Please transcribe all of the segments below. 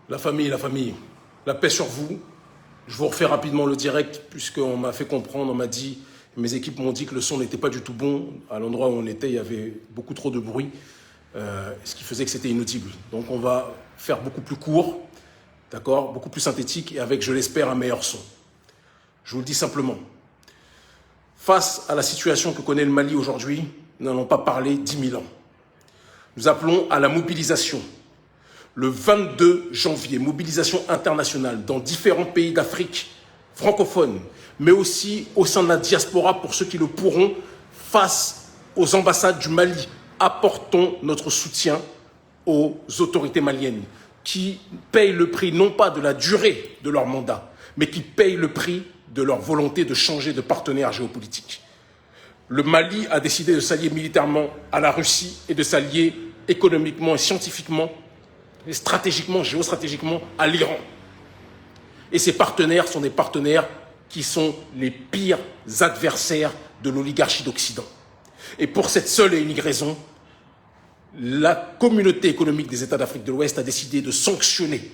La famille, la paix sur vous. Je vous refais rapidement le direct, puisqu'on m'a fait comprendre, on m'a dit, mes équipes m'ont dit que le son n'était pas du tout bon. À l'endroit où on était, il y avait beaucoup trop de bruit, ce qui faisait que c'était inaudible. Donc on va faire beaucoup plus court, d'accord, beaucoup plus synthétique, et avec, je l'espère, un meilleur son. Je vous le dis simplement. Face à la situation que connaît le Mali aujourd'hui, nous n'allons pas parler 10 000 ans. Nous appelons à la mobilisation. Le 22 janvier, mobilisation internationale dans différents pays d'Afrique francophone, mais aussi au sein de la diaspora pour ceux qui le pourront, face aux ambassades du Mali. Apportons notre soutien aux autorités maliennes qui payent le prix non pas de la durée de leur mandat, mais qui payent le prix de leur volonté de changer de partenaire géopolitique. Le Mali a décidé de s'allier militairement à la Russie et de s'allier économiquement et scientifiquement et stratégiquement, géostratégiquement à l'Iran. Et ces partenaires sont des partenaires qui sont les pires adversaires de l'oligarchie d'Occident. Et pour cette seule et unique raison, la communauté économique des États d'Afrique de l'Ouest a décidé de sanctionner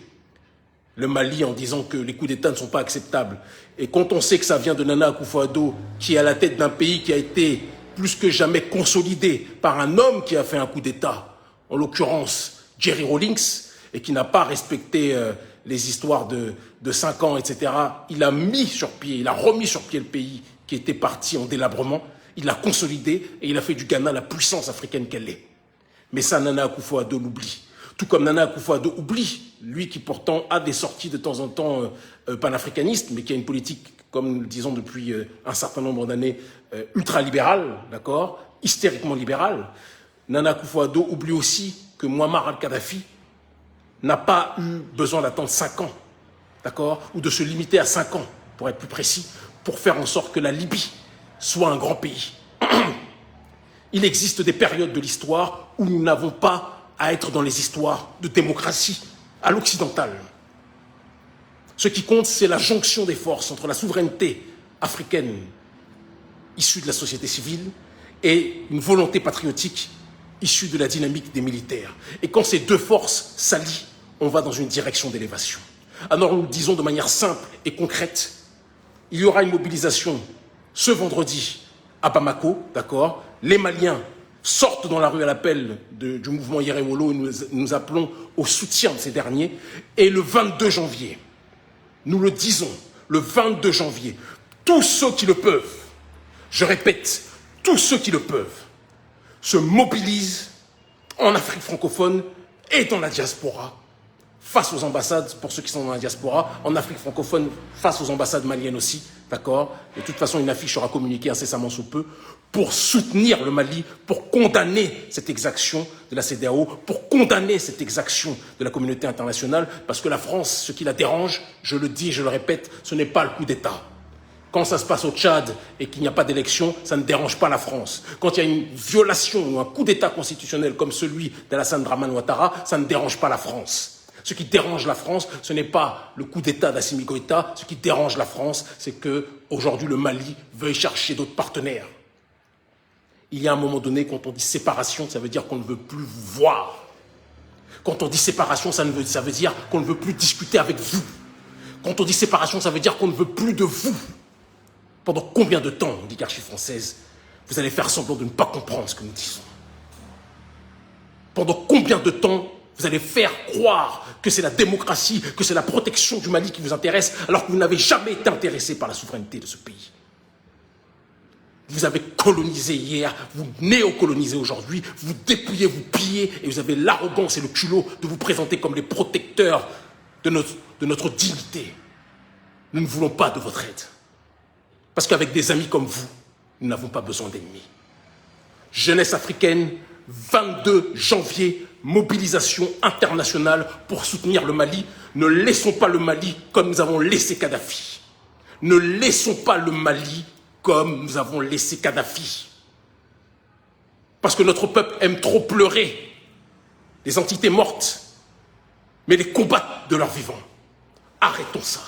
le Mali en disant que les coups d'État ne sont pas acceptables. Et quand on sait que ça vient de Nana Akufo-Addo, qui est à la tête d'un pays qui a été plus que jamais consolidé par un homme qui a fait un coup d'État, en l'occurrence Jerry Rawlings, et qui n'a pas respecté les histoires de 5 ans, etc. Il a remis sur pied le pays qui était parti en délabrement, il l'a consolidé et il a fait du Ghana la puissance africaine qu'elle est. Mais ça, Nana Akufo-Addo l'oublie. Tout comme Nana Akufo-Addo oublie, lui qui pourtant a des sorties de temps en temps panafricanistes, mais qui a une politique, comme nous le disons depuis un certain nombre d'années, ultralibérale, d'accord, hystériquement libérale. Nana Akufo-Addo oublie aussi que Muammar al-Kadhafi n'a pas eu besoin d'attendre 5 ans, d'accord, ou de se limiter à 5 ans, pour être plus précis, pour faire en sorte que la Libye soit un grand pays. Il existe des périodes de l'histoire où nous n'avons pas à être dans les histoires de démocratie à l'occidentale. Ce qui compte, c'est la jonction des forces entre la souveraineté africaine issue de la société civile et une volonté patriotique issue de la dynamique des militaires. Et quand ces deux forces s'allient, on va dans une direction d'élévation. Alors nous le disons de manière simple et concrète, il y aura une mobilisation ce vendredi à Bamako, d'accord. Les Maliens sortent dans la rue à l'appel du mouvement Yerewolo et nous appelons au soutien de ces derniers. Et le 22 janvier, nous le disons, le 22 janvier, tous ceux qui le peuvent, je répète, tous ceux qui le peuvent, se mobilisent en Afrique francophone et dans la diaspora, face aux ambassades, pour ceux qui sont dans la diaspora, en Afrique francophone, face aux ambassades maliennes aussi, d'accord. De toute façon, une affiche sera communiquée incessamment sous peu, pour soutenir le Mali, pour condamner cette exaction de la CEDEAO, pour condamner cette exaction de la communauté internationale, parce que la France, ce qui la dérange, je le dis, je le répète, ce n'est pas le coup d'État. Quand ça se passe au Tchad et qu'il n'y a pas d'élection, ça ne dérange pas la France. Quand il y a une violation ou un coup d'État constitutionnel comme celui d'Alassane Dramane Ouattara, ça ne dérange pas la France. Ce qui dérange la France, ce n'est pas le coup d'État d'Assimi Goïta. Ce qui dérange la France, c'est qu'aujourd'hui le Mali veuille chercher d'autres partenaires. Il y a un moment donné, quand on dit séparation, ça veut dire qu'on ne veut plus vous voir. Quand on dit séparation, ça veut dire qu'on ne veut plus discuter avec vous. Quand on dit séparation, ça veut dire qu'on ne veut plus de vous. Pendant combien de temps, l'oligarchie française, vous allez faire semblant de ne pas comprendre ce que nous disons? Pendant combien de temps vous allez faire croire que c'est la démocratie, que c'est la protection du Mali qui vous intéresse, alors que vous n'avez jamais été intéressé par la souveraineté de ce pays? Vous avez colonisé hier, vous néocolonisez aujourd'hui, vous dépouillez, vous pillez, et vous avez l'arrogance et le culot de vous présenter comme les protecteurs de notre dignité. Nous ne voulons pas de votre aide. Parce qu'avec des amis comme vous, nous n'avons pas besoin d'ennemis. Jeunesse africaine, 22 janvier, mobilisation internationale pour soutenir le Mali. Ne laissons pas le Mali comme nous avons laissé Kadhafi. Ne laissons pas le Mali comme nous avons laissé Kadhafi. Parce que notre peuple aime trop pleurer les entités mortes, mais les combattre de leurs vivants. Arrêtons ça.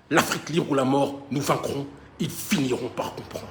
L'Afrique libre ou la mort, nous vaincrons. Ils finiront par comprendre.